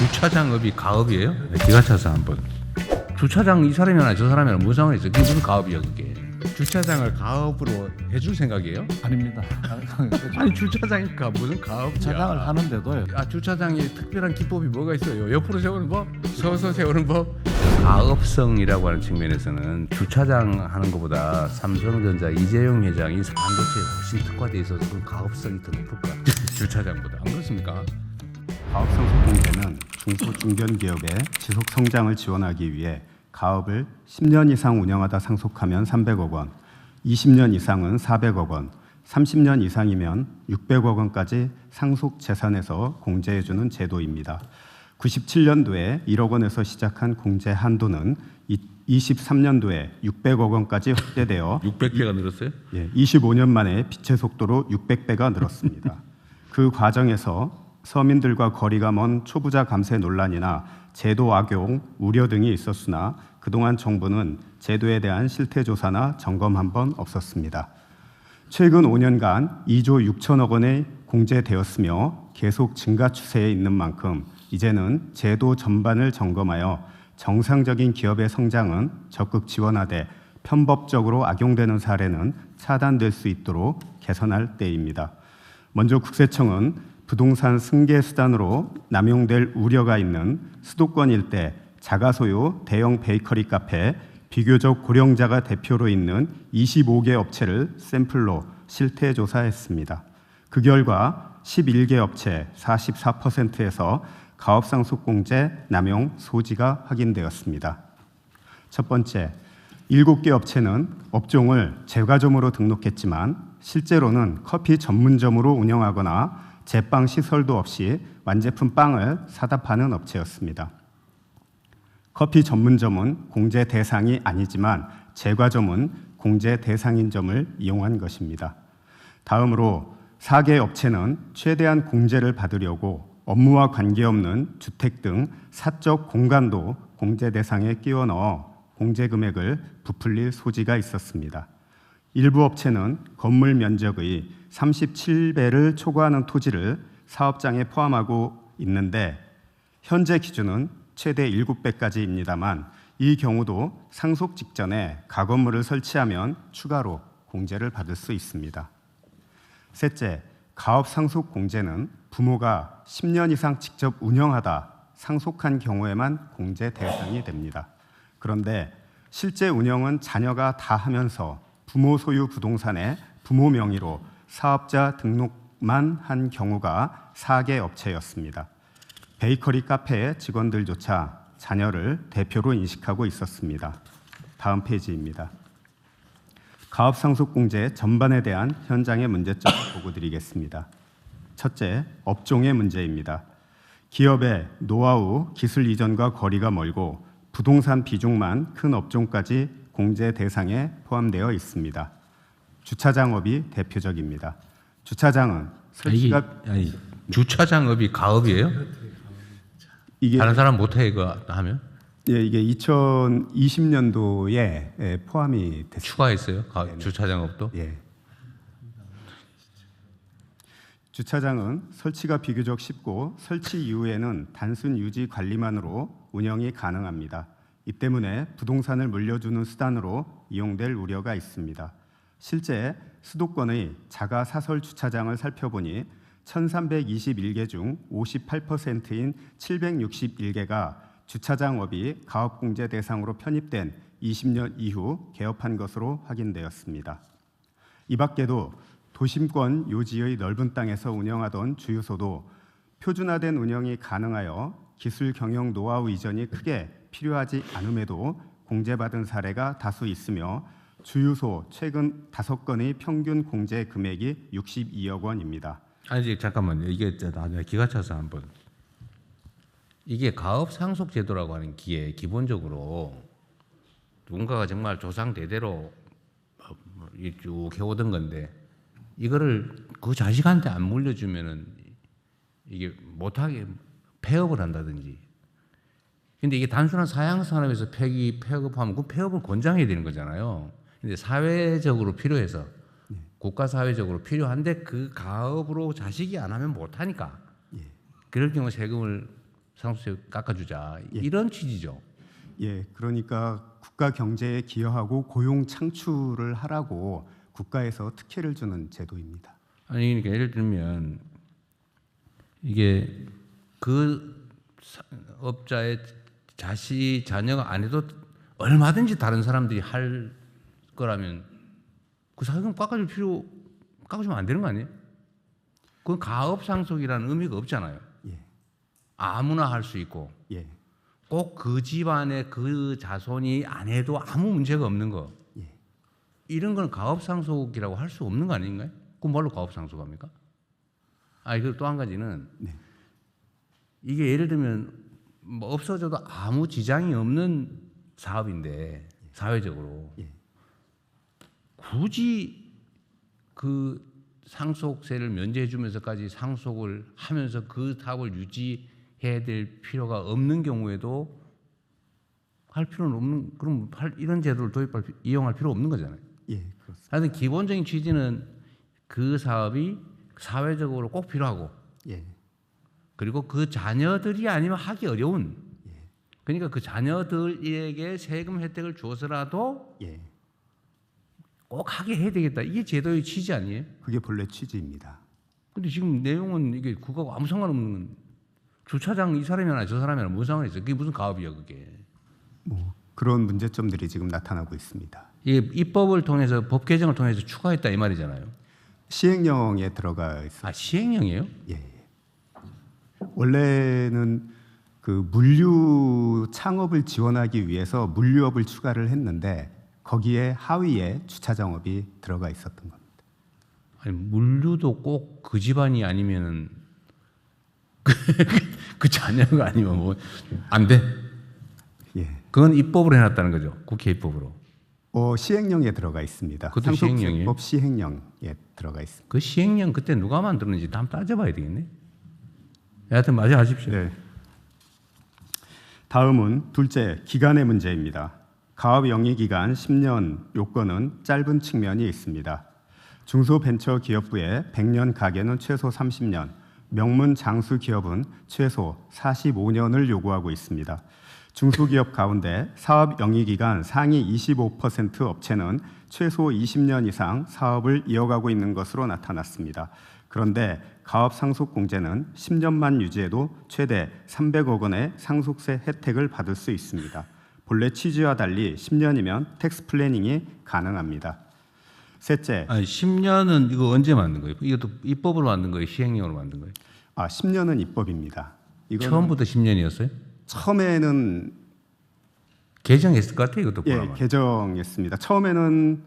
주차장업이 가업이에요? 기가 차서 한번. 주차장 이 사람이나 저 사람이나 무슨 상관이 있어? 그게 무슨 가업이야 그게? 주차장을 가업으로 해줄 생각이에요? 아닙니다. 아니 주차장이니까 무슨 가업이야? 주차장을 하는데도요. 아 주차장에 특별한 기법이 뭐가 있어요? 옆으로 세우는 법? 서서 세우는 법? 가업성이라고 하는 측면에서는 주차장 하는 것보다 삼성전자 이재용 회장이 반도체에 훨씬 특화돼 있어서 그 가업성이 더 높을 것 같아요. 주차장보다. 안 그렇습니까? 가업상속 공제는 중소 중견 기업의 지속 성장을 지원하기 위해 가업을 10년 이상 운영하다 상속하면 300억 원, 20년 이상은 400억 원, 30년 이상이면 600억 원까지 상속 재산에서 공제해주는 제도입니다. 97년도에 1억 원에서 시작한 공제 한도는 23년도에 600억 원까지 확대되어 600배가 늘었어요? 25년 만에 빛의 속도로 600배가 늘었습니다. 그 과정에서 서민들과 거리가 먼 초부자 감세 논란이나 제도 악용 우려 등이 있었으나 그동안 정부는 제도에 대한 실태 조사나 점검한 번 없었습니다. 최근 5년간 2조 6천억 원이 공제되었으며 계속 증가 추세에 있는 만큼 이제는 제도 전반을 점검하여 정상적인 기업의 성장은 적극 지원하되 편법적으로 악용되는 사례는 차단될 수 있도록 개선할 때입니다. 먼저 국세청은 부동산 승계 수단으로 남용될 우려가 있는 수도권 일대 자가소유 대형 베이커리 카페 비교적 고령자가 대표로 있는 25개 업체를 샘플로 실태 조사했습니다. 그 결과 11개 업체 44%에서 가업상속공제 남용 소지가 확인되었습니다. 첫 번째, 7개 업체는 업종을 제과점으로 등록했지만 실제로는 커피 전문점으로 운영하거나 제빵 시설도 없이 완제품 빵을 사다 파는 업체였습니다. 커피 전문점은 공제 대상이 아니지만 제과점은 공제 대상인 점을 이용한 것입니다. 다음으로 4개 업체는 최대한 공제를 받으려고 업무와 관계없는 주택 등 사적 공간도 공제 대상에 끼워 넣어 공제 금액을 부풀릴 소지가 있었습니다. 일부 업체는 건물 면적의 37배를 초과하는 토지를 사업장에 포함하고 있는데 현재 기준은 최대 7배까지입니다만 이 경우도 상속 직전에 가건물을 설치하면 추가로 공제를 받을 수 있습니다. 셋째, 가업 상속 공제는 부모가 10년 이상 직접 운영하다 상속한 경우에만 공제 대상이 됩니다. 그런데 실제 운영은 자녀가 다 하면서 부모 소유 부동산에 부모 명의로 사업자 등록만 한 경우가 4개 업체였습니다. 베이커리 카페의 직원들조차 자녀를 대표로 인식하고 있었습니다. 다음 페이지입니다. 가업상속공제 전반에 대한 현장의 문제점을 보고드리겠습니다. 첫째, 업종의 문제입니다. 기업의 노하우, 기술 이전과 거리가 멀고 부동산 비중만 큰 업종까지 공제 대상에 포함되어 있습니다. 주차장업이 대표적입니다. 주차장은 설치가 주차장업이 가업이에요? 이게 다른 사람 못해 이거 하면? 이게 2020년도에 포함이 됐습니다. 추가했어요? 주차장업도? 예. 주차장은 설치가 비교적 쉽고 설치 이후에는 단순 유지 관리만으로 운영이 가능합니다. 이 때문에 부동산을 물려주는 수단으로 이용될 우려가 있습니다. 실제 수도권의 자가 사설 주차장을 살펴보니 1321개 중 58%인 761개가 주차장업이 가업공제 대상으로 편입된 20년 이후 개업한 것으로 확인되었습니다. 이 밖에도 도심권 요지의 넓은 땅에서 운영하던 주유소도 표준화된 운영이 가능하여 기술 경영 노하우 이전이 크게 필요하지 않음에도 공제받은 사례가 다수 있으며 주유소 최근 5건의 평균 공제 금액이 62억 원입니다. 아니 잠깐만요. 이게 나중에 기가 차서 한번. 이게 가업 상속 제도라고 하는 게 기본적으로 누군가가 정말 조상 대대로 쭉 해오던 건데 이거를 그 자식한테 안 물려주면은 이게 못하게 폐업을 한다든지. 근데 이게 단순한 사양 산업에서 폐업하면 그 폐업을 권장해야 되는 거잖아요. 근데 사회적으로 필요해서 국가 사회적으로 필요한데 그 가업으로 자식이 안 하면 못 하니까. 그럴 경우 세금을 상속세 깎아주자 예. 이런 취지죠. 예, 그러니까 국가 경제에 기여하고 고용 창출을 하라고 국가에서 특혜를 주는 제도입니다. 아니 그러니까 예를 들면 이게 그 업자의 자녀가 안 해도 얼마든지 다른 사람들이 할 거라면 그 사회금 깎아주면 안 되는 거 아니에요? 그건 가업 상속이라는 의미가 없잖아요. 예, 아무나 할 수 있고 예, 꼭 그 집안의 그 자손이 안 해도 아무 문제가 없는 거. 예. 이런 건 가업 상속이라고 할 수 없는 거 아닌가요? 그럼 뭘로 가업 상속합니까? 그리고 또 한 가지는 네. 이게 예를 들면 뭐 없어져도 아무 지장이 없는 사업인데 사회적으로 예. 굳이 그 상속세를 면제해 주면서까지 상속을 하면서 그 사업을 유지해야 될 필요가 없는 경우에도 할 필요는 없는 그럼 이런 제도를 이용할 필요 없는 거잖아요. 예, 그렇습니다. 하여튼 기본적인 취지는 그 사업이 사회적으로 꼭 필요하고 예, 그리고 그 자녀들이 아니면 하기 어려운 그러니까 그 자녀들에게 세금 혜택을 줘서라도 예. 꼭 하게 해야 되겠다. 이게 제도의 취지 아니에요? 그게 본래 취지입니다. 근데 지금 내용은 이게 그거하고 아무 상관없는 주차장 이 사람이나 저 사람이나 무슨 상관이 있어요? 그게 무슨 가업이야 그게. 뭐 그런 문제점들이 지금 나타나고 있습니다. 이게 입법을 통해서 법 개정을 통해서 추가했다 이 말이잖아요. 시행령에 들어가 있습니다. 시행령이에요? 예, 예. 원래는 그 물류 창업을 지원하기 위해서 물류업을 추가를 했는데 거기에 하위에 주차장업이 들어가 있었던 겁니다. 아니 물류도 꼭 그 집안이 아니면은 그 자녀가 아니면 뭐 안 돼. 예. 그건 입법으로 해놨다는 거죠. 국회 입법으로. 시행령에 들어가 있습니다. 그것도 시행령이에요? 상속세법 시행령에 들어가 있습니다. 그 시행령 그때 누가 만들었는지 한번 따져봐야 되겠네. 여하튼 맞이하십시오. 네. 다음은 둘째 기간의 문제입니다. 가업 영위 기간 10년 요건은 짧은 측면이 있습니다. 중소벤처기업부의 100년 가계는 최소 30년, 명문 장수 기업은 최소 45년을 요구하고 있습니다. 중소기업 가운데 사업 영위 기간 상위 25% 업체는 최소 20년 이상 사업을 이어가고 있는 것으로 나타났습니다. 그런데 가업 상속 공제는 10년만 유지해도 최대 300억 원의 상속세 혜택을 받을 수 있습니다. 본래 취지와 달리 10년이면 텍스 플래닝이 가능합니다. 셋째, 10년은 이거 언제 만든 거예요? 이것도 입법으로 만든 거예요? 시행령으로 만든 거예요? 10년은 입법입니다. 이거는 처음부터 10년이었어요? 처음에는 개정했을 것 같아요. 이것도 예, 보라만. 개정했습니다. 처음에는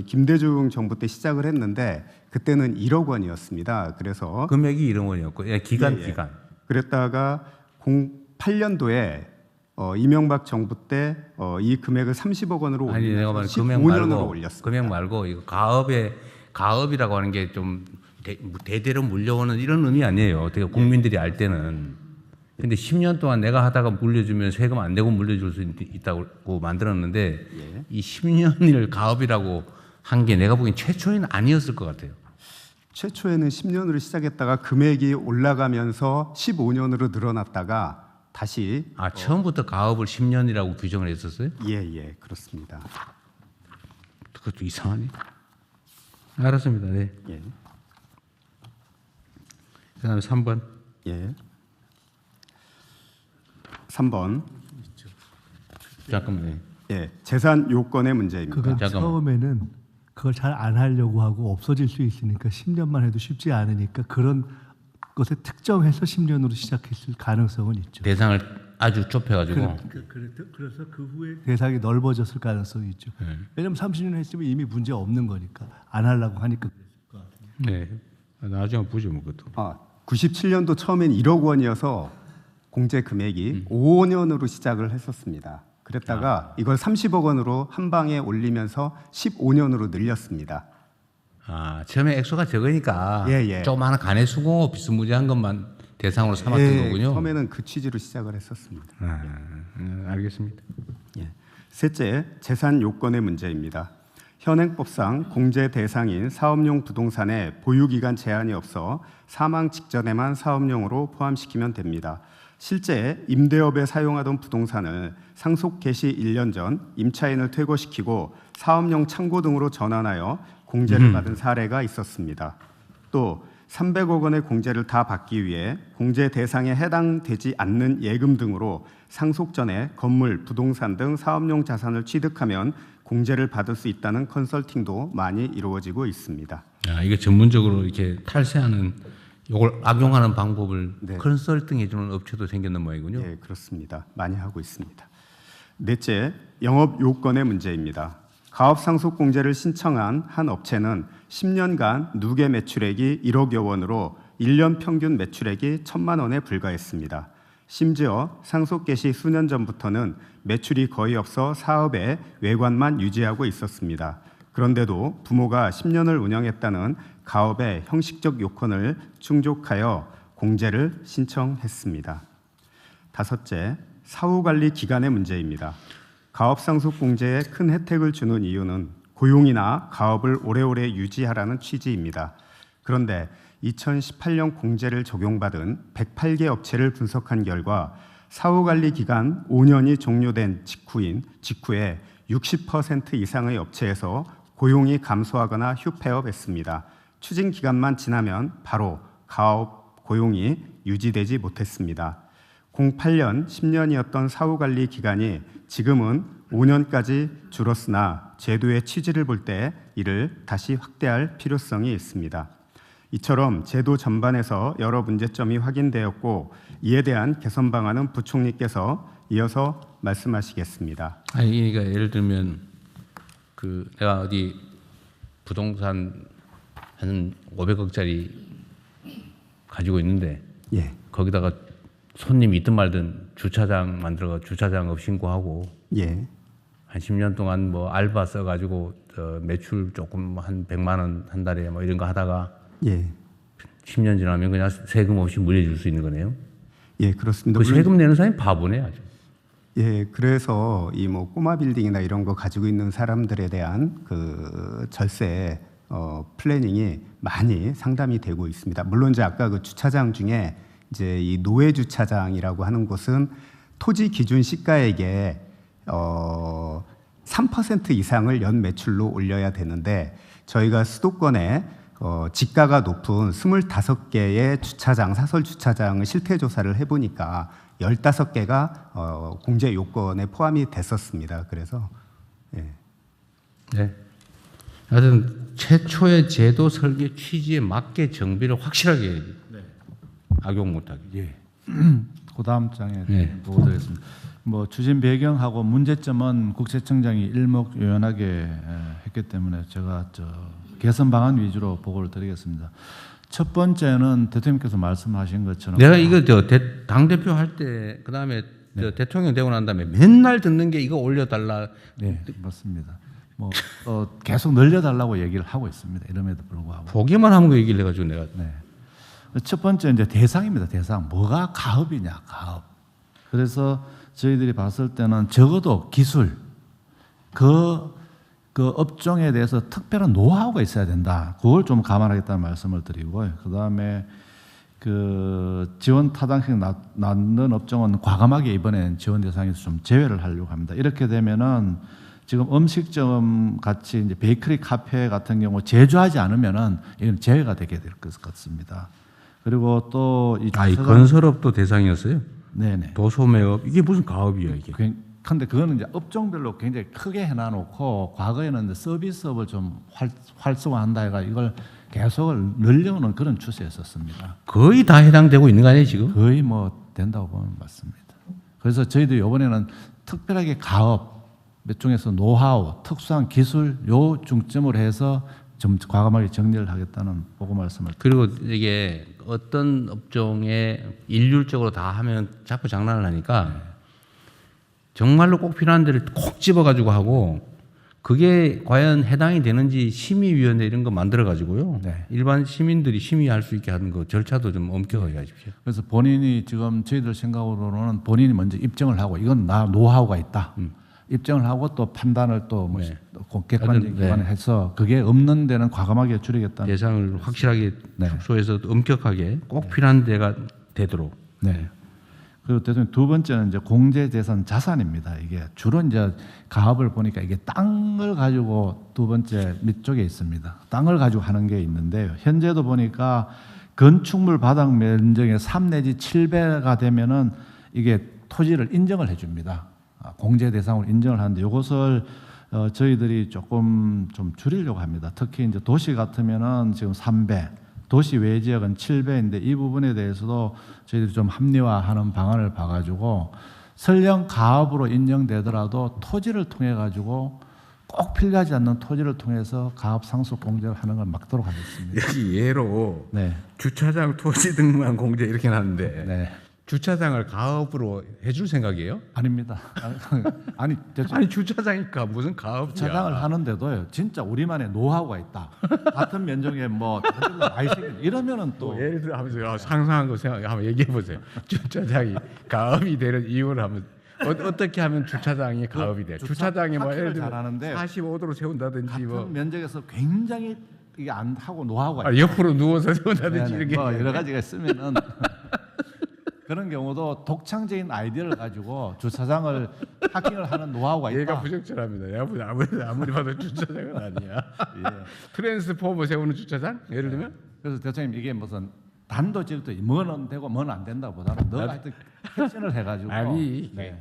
김대중 정부 때 시작을 했는데 그때는 1억 원이었습니다. 그래서 금액이 1억 원이었고 기간. 그랬다가 08년도에 이명박 정부 때 이 금액을 30억 원으로 아니 내가 말한 올려서 금액 15년으로 말고 올렸습니다. 금액 말고 이거 가업이라고 하는 게 좀 대대로 물려오는 이런 의미 아니에요. 어떻게 국민들이 알 때는. 근데 10년 동안 내가 하다가 물려주면 세금 안 내고 물려줄 수 있다고 만들었는데 예. 이 10년을 가업이라고 한 게 내가 보기엔 최초에는 아니었을 것 같아요. 최초에는 10년으로 시작했다가 금액이 올라가면서 15년으로 늘어났다가 다시 처음부터 가업을 10년이라고 규정을 했었어요? 예, 그렇습니다. 그것도 이상하네. 알았습니다. 네. 예. 그다음에 3번. 예. 3번. 잠깐만요. 예, 재산 요건의 문제입니다. 그건 잠깐만. 처음에는 그걸 잘 안 하려고 하고 없어질 수 있으니까 10년만 해도 쉽지 않으니까 그런 것에 특정해서 10년으로 시작했을 가능성은 있죠. 대상을 아주 좁혀가지고 그래서 그 후에 대상이 넓어졌을 가능성이 있죠. 왜냐하면 30년 했으면 이미 문제 없는 거니까 안 하려고 하니까 그랬을 것 같아요. 네. 나중에 보죠, 뭐 그것도. 97년도 처음엔 1억 원이어서 공제 금액이 5년으로 시작을 했었습니다. 그랬다가 이걸 30억 원으로 한 방에 올리면서 15년으로 늘렸습니다. 처음에 액수가 적으니까 예. 조그마한 간의 수공업 비스무리한 것만 대상으로 삼았던 예, 거군요. 처음에는 그 취지로 시작을 했었습니다. 알겠습니다. 예. 셋째, 재산 요건의 문제입니다. 현행법상 공제 대상인 사업용 부동산에 보유기간 제한이 없어 사망 직전에만 사업용으로 포함시키면 됩니다. 실제 임대업에 사용하던 부동산을 상속 개시 1년 전 임차인을 퇴거시키고 사업용 창고 등으로 전환하여 공제를 받은 사례가 있었습니다. 또 300억 원의 공제를 다 받기 위해 공제 대상에 해당되지 않는 예금 등으로 상속 전에 건물, 부동산 등 사업용 자산을 취득하면 공제를 받을 수 있다는 컨설팅도 많이 이루어지고 있습니다. 이게 전문적으로 이렇게 탈세하는 이걸 악용하는 방법을 네. 컨설팅해 주는 업체도 생겼는 모양이군요. 예, 그렇습니다. 많이 하고 있습니다. 넷째, 영업 요건의 문제입니다. 가업 상속 공제를 신청한 한 업체는 10년간 누계 매출액이 1억여 원으로 1년 평균 매출액이 1,000만 원에 불과했습니다. 심지어 상속 개시 수년 전부터는 매출이 거의 없어 사업의 외관만 유지하고 있었습니다. 그런데도 부모가 10년을 운영했다는 가업의 형식적 요건을 충족하여 공제를 신청했습니다. 다섯째, 사후관리 기간의 문제입니다. 가업 상속 공제에 큰 혜택을 주는 이유는 고용이나 가업을 오래오래 유지하라는 취지입니다. 그런데 2018년 공제를 적용받은 108개 업체를 분석한 결과 사후관리 기간 5년이 종료된 직후에 60% 이상의 업체에서 고용이 감소하거나 휴폐업했습니다. 추진 기간만 지나면 바로 가업 고용이 유지되지 못했습니다. 08년 10년이었던 사후관리 기간이 지금은 5년까지 줄었으나 제도의 취지를 볼 때 이를 다시 확대할 필요성이 있습니다. 이처럼 제도 전반에서 여러 문제점이 확인되었고 이에 대한 개선 방안은 부총리께서 이어서 말씀하시겠습니다. 그러니까 예를 들면 내가 어디 부동산 한 500억짜리 가지고 있는데 예, 거기다가 손님이 있든 말든 주차장 만들어가 주차장업 신고하고 예, 한 10년 동안 뭐 알바 써가지고 매출 조금 한 100만 원 한 달에 뭐 이런 거 하다가 예, 10년 지나면 그냥 세금 없이 물려줄 수 있는 거네요. 예, 그렇습니다. 그 세금 내는 사람이 바보네 아주. 예, 그래서 이 뭐 꼬마 빌딩이나 이런 거 가지고 있는 사람들에 대한 그 절세 플래닝이 많이 상담이 되고 있습니다. 물론 이제 아까 그 주차장 중에 이제 이 노예 주차장이라고 하는 곳은 토지 기준 시가액의 3% 이상을 연 매출로 올려야 되는데 저희가 수도권에 지가가 높은 25개의 주차장, 사설 주차장을 실태 조사를 해보니까 15개가 공제 요건에 포함이 됐었습니다. 그래서 예. 네. 하여튼 최초의 제도 설계 취지에 맞게 정비를 확실하게 해야지. 악용 못하게. 예. 그 다음 장에 네. 보고드리겠습니다. 뭐 추진 배경하고 문제점은 국세청장이 일목요연하게 했기 때문에 제가 개선 방안 위주로 보고를 드리겠습니다. 첫 번째는 대통령께서 말씀하신 것처럼 내가 이거 당 대표 할 때 그다음에 대통령 되고 난 다음에 맨날 듣는 게 이거 올려달라. 네, 맞습니다. 뭐 계속 늘려달라고 얘기를 하고 있습니다. 이름에도 불구하고. 보기만 하면 그 얘기를 해가지고 내가. 네. 첫 번째 이제 대상입니다. 대상. 뭐가 가업이냐, 가업. 그래서 저희들이 봤을 때는 적어도 기술, 그 업종에 대해서 특별한 노하우가 있어야 된다. 그걸 좀 감안하겠다는 말씀을 드리고요. 그 다음에 그 지원 타당성 낳는 업종은 과감하게 이번엔 지원 대상에서 좀 제외를 하려고 합니다. 이렇게 되면은 지금 음식점 같이 이제 베이커리 카페 같은 경우 제조하지 않으면은 이건 제외가 되게 될 것 같습니다. 그리고 또 이 건설업도 대상이었어요. 네네. 도소매업 이게 무슨 가업이야 이게? 근데 그거는 이제 업종별로 굉장히 크게 해놔놓고 과거에는 서비스업을 좀 활성화한다 해가 이걸 계속 늘려오는 그런 추세였었습니다. 거의 다 해당되고 있는 거 아니에요 지금? 거의 뭐 된다고 보면 맞습니다. 그래서 저희도 이번에는 특별하게 가업 몇 중에서 노하우, 특수한 기술 요 중점으로 해서 좀 과감하게 정리를 하겠다는 보고 말씀을. 그리고 이게 어떤 업종에 일률적으로 다 하면 자꾸 장난을 하니까 정말로 꼭 필요한 데를 콕 집어가지고 하고 그게 과연 해당이 되는지 심의위원회 이런 거 만들어가지고요. 네. 일반 시민들이 심의할 수 있게 하는 거 절차도 좀 엄격하게 하십시오. 그래서 본인이 지금 저희들 생각으로는 본인이 먼저 입증을 하고 이건 나 노하우가 있다. 입증을 하고 또 판단을 또뭐 네. 객관적인 네. 기관에 해서 그게 없는 데는 과감하게 줄이겠다는. 대상을 확실하게 네. 축소해서 엄격하게 꼭 필요한 데가 되도록. 네. 그리고 대통령 두 번째는 이제 공제재산 자산입니다. 이게 주로 이제 가업을 보니까 이게 땅을 가지고 두 번째 밑쪽에 있습니다. 땅을 가지고 하는 게 있는데요. 현재도 보니까 건축물 바닥 면적의 3 내지 7배가 되면은 이게 토지를 인정을 해줍니다. 공제 대상으로 인정을 하는데 이것을 저희들이 조금 좀 줄이려고 합니다. 특히 이제 도시 같으면은 지금 3배, 도시 외 지역은 7배인데 이 부분에 대해서도 저희들이 좀 합리화하는 방안을 봐가지고 설령 가업으로 인정되더라도 토지를 통해 가지고 꼭 필요하지 않는 토지를 통해서 가업 상속 공제를 하는 걸 막도록 하겠습니다. 여기 예로 네, 주차장 토지 등만 공제 이렇게 나는데 네, 주차장을 가업으로 해줄 생각이에요? 아닙니다. 아니, 아니 주차장이니까 무슨 가업이야? 주차장을 하는데도요, 진짜 우리만의 노하우가 있다. 같은 면적에 뭐 많이 생긴 이러면은 또 또 예를 들어 하면서 상상한 거 생각 한번 얘기해 보세요. 주차장이 가업이 되는 이유를 한번 어떻게 하면 주차장이 가업이 돼? 주차장이 뭐 예를 들어 잘하는데 45도로 세운다든지 같은 뭐 면적에서 굉장히 이게 안 하고 노하우가 있다. 옆으로 누워서 세운다든지 네네, 이렇게 뭐 여러 가지가 있으면은 그런 경우도 독창적인 아이디어를 가지고 주차장을 하킹을 하는 노하우가 있다. 얘가 부적절합니다. 내가 아무리 봐도 주차장은 아니야. 예. 트랜스포머 세우는 주차장? 예를 들면 그래서 대통령 이게 무슨 단도직도 뭐는 되고 뭐는 안 된다 보다는 너가 하여튼 핵심을 해가지고 아니 네.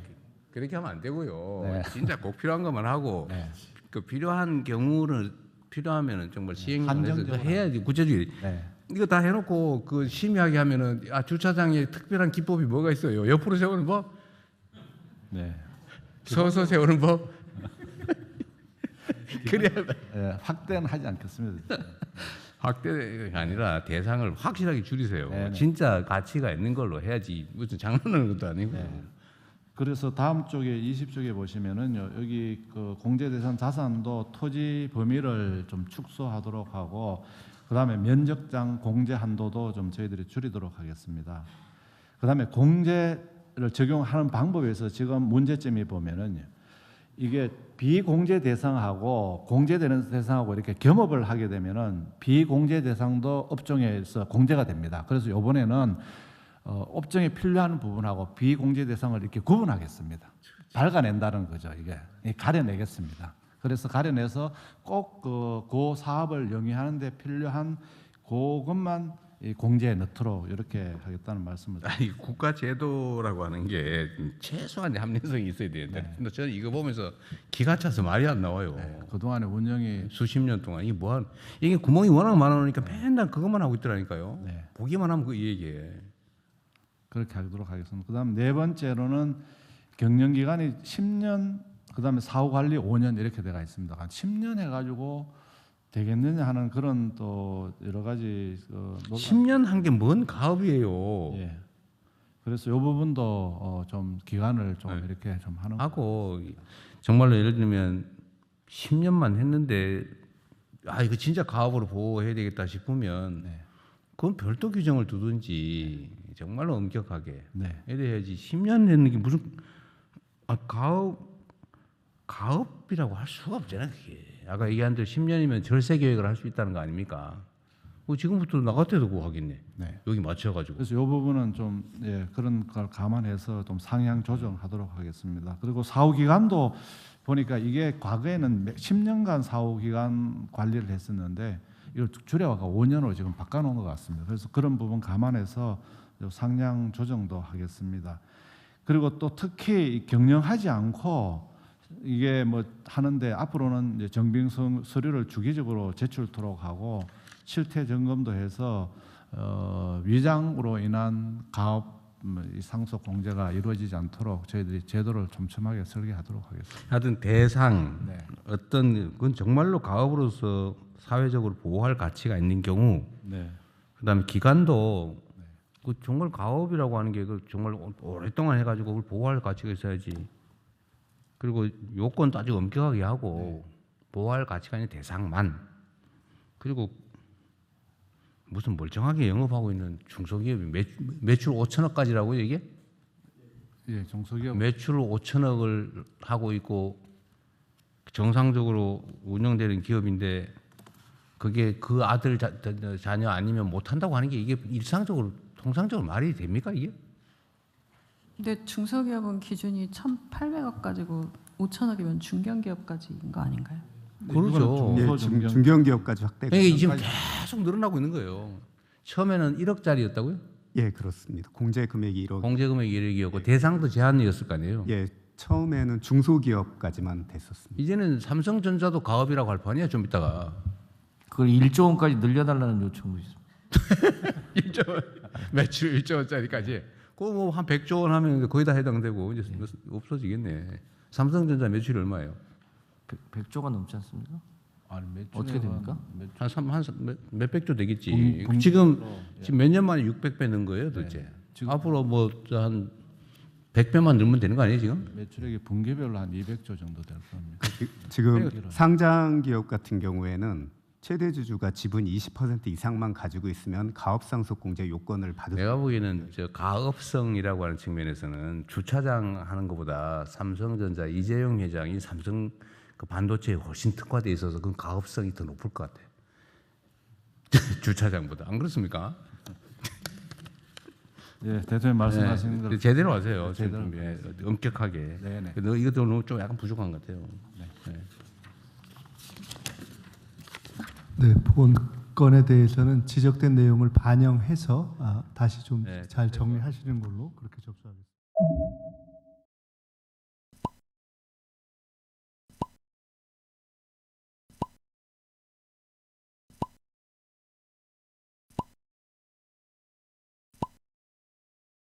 그렇게 하면 안 되고요. 네. 진짜 꼭 필요한 것만 하고 네. 그 필요한 경우는 필요하면은 정말 시행해서 한정적으로 해야지 구체적으로. 네. 이거 다 해놓고 그 심의하게 하면은 주차장에 특별한 기법이 뭐가 있어요? 옆으로 세우는 법, 네. 서서 세우는 법. 그래야 확대는 하지 않겠습니다. 확대가 아니라 대상을 확실하게 줄이세요. 네, 네. 진짜 가치가 있는 걸로 해야지 무슨 장난하는 것도 아니고. 네. 그래서 다음 쪽에 20쪽에 보시면은요, 여기 그 공제대상 자산도 토지 범위를 좀 축소하도록 하고, 그 다음에 면적장 공제 한도도 좀 저희들이 줄이도록 하겠습니다. 그 다음에 공제를 적용하는 방법에서 지금 문제점이 보면은요, 이게 비공제 대상하고 공제되는 대상하고 이렇게 겸업을 하게 되면은 비공제 대상도 업종에서 공제가 됩니다. 그래서 이번에는 업종에 필요한 부분하고 비공제 대상을 이렇게 구분하겠습니다. 밝아낸다는 거죠. 이게 가려내겠습니다. 그래서 가려내서 꼭 그 사업을 영위하는 데 필요한 그것만 공제에 넣도록 이렇게 하겠다는 말씀을 드립니다. 아니 국가 제도라고 하는 게 최소한의 합리성이 있어야 되는데 네. 근데 저는 이거 보면서 기가 차서 말이 안 나와요. 그동안의 운영이 수십 년 동안 이게 구멍이 워낙 많으니까 맨날 그것만 하고 있더라니까요. 네. 보기만 하면 그 얘기해. 그렇게 하도록 하겠습니다. 그다음 네 번째로는 경영 기간이 10년, 그다음에 사후 관리 5년 이렇게 돼가 있습니다. 한 10년 해가지고 되겠느냐 하는 그런 또 여러 가지 10년 한 게 뭔 가업이에요. 예. 그래서 이 부분도 좀 기간을 좀 네. 이렇게 좀 하는 하고 정말로 예를 들면 10년만 했는데 이거 진짜 가업으로 보호해야 되겠다 싶으면 네. 그건 별도 규정을 두든지 정말로 엄격하게 네. 해야지. 10년 했는 게 무슨 가업이라고 할 수가 없잖아요. 그게. 아까 얘기한 대로 10년이면 절세 계획을 할 수 있다는 거 아닙니까? 지금부터 나 같아도 그거 하겠네. 네. 여기 맞춰가지고. 그래서 이 부분은 좀 그런 걸 감안해서 좀 상향 조정하도록 하겠습니다. 그리고 사후 기간도 보니까 이게 과거에는 10년간 사후 기간 관리를 했었는데 이걸 줄여가 5년으로 지금 바꿔놓은 것 같습니다. 그래서 그런 부분 감안해서 상향 조정도 하겠습니다. 그리고 또 특히 경영하지 않고 이게 뭐 하는데 앞으로는 이제 정빙 서류를 주기적으로 제출토록 하고 실태 점검도 해서 위장으로 인한 가업 상속 공제가 이루어지지 않도록 저희들이 제도를 촘촘하게 설계하도록 하겠습니다. 하여튼 대상 네. 어떤 그건 정말로 가업으로서 사회적으로 보호할 가치가 있는 경우, 네. 그다음에 기간도 그 정말 가업이라고 하는 게 정말 오랫동안 해가지고 그걸 보호할 가치가 있어야지. 그리고 요건 따지고 엄격하게 하고 보호할 가치가 있는 대상만. 그리고 무슨 멀쩡하게 영업하고 있는 중소기업이 매출 5천억까지라고요 이게? 예, 중소기업 매출 5천억을 하고 있고 정상적으로 운영되는 기업인데 그게 그 아들 자녀 아니면 못 한다고 하는 게 이게 일상적으로 통상적으로 말이 됩니까 이게? 근데 중소기업은 기준이 1,800억까지고 5천억이면 중견기업까지인 거 아닌가요? 그렇죠. 예, 중견기업까지 확대가. 그러니까 지금 계속 늘어나고 있는 거예요. 처음에는 1억짜리였다고요? 예, 그렇습니다. 공제 금액이 1억. 공제 금액이 1억이었고 대상도 제한이었을 거 아니에요. 예, 처음에는 중소기업까지만 됐었습니다. 이제는 삼성전자도 가업이라고 할 판이야 좀 이따가. 그걸 1조 원까지 늘려달라는 요청도 있습니다. 매출 1조 원짜리까지. 그거 뭐 한 100조 원 하면 거의 다 해당되고 이제 없어지겠네. 삼성전자 매출이 얼마예요? 100조가 넘지 않습니까? 아니 어떻게 됩니까? 한 몇백 조 되겠지. 지금 몇 년 만에 600배 는 거예요, 도대체. 앞으로 뭐 한 100배만 늘면 되는 거 아니에요, 지금? 매출액이 분기별로 한 200조 정도 될 겁니다. 지금 상장 기업 같은 경우에는 최대 주주가 지분 20% 이상만 가지고 있으면 가업 상속 공제 요건을 받을 내가 보기에는 저 가업성이라고 하는 측면에서는 주차장 하는 것보다 삼성전자 이재용 회장이 삼성 그 반도체에 훨씬 특화돼 있어서 그 가업성이 더 높을 것 같아. 주차장보다 안 그렇습니까? 예, 대통령 말씀하시는 대로 제대로 하세요. 제대로. 예, 엄격하게. 네네. 너 이것도 너무 좀 약간 부족한 것 같아요. 네, 본건에 대해서는 지적된 내용을 반영해서 다시 좀 잘 정리하시는 걸로 그렇게 접수하겠습니다.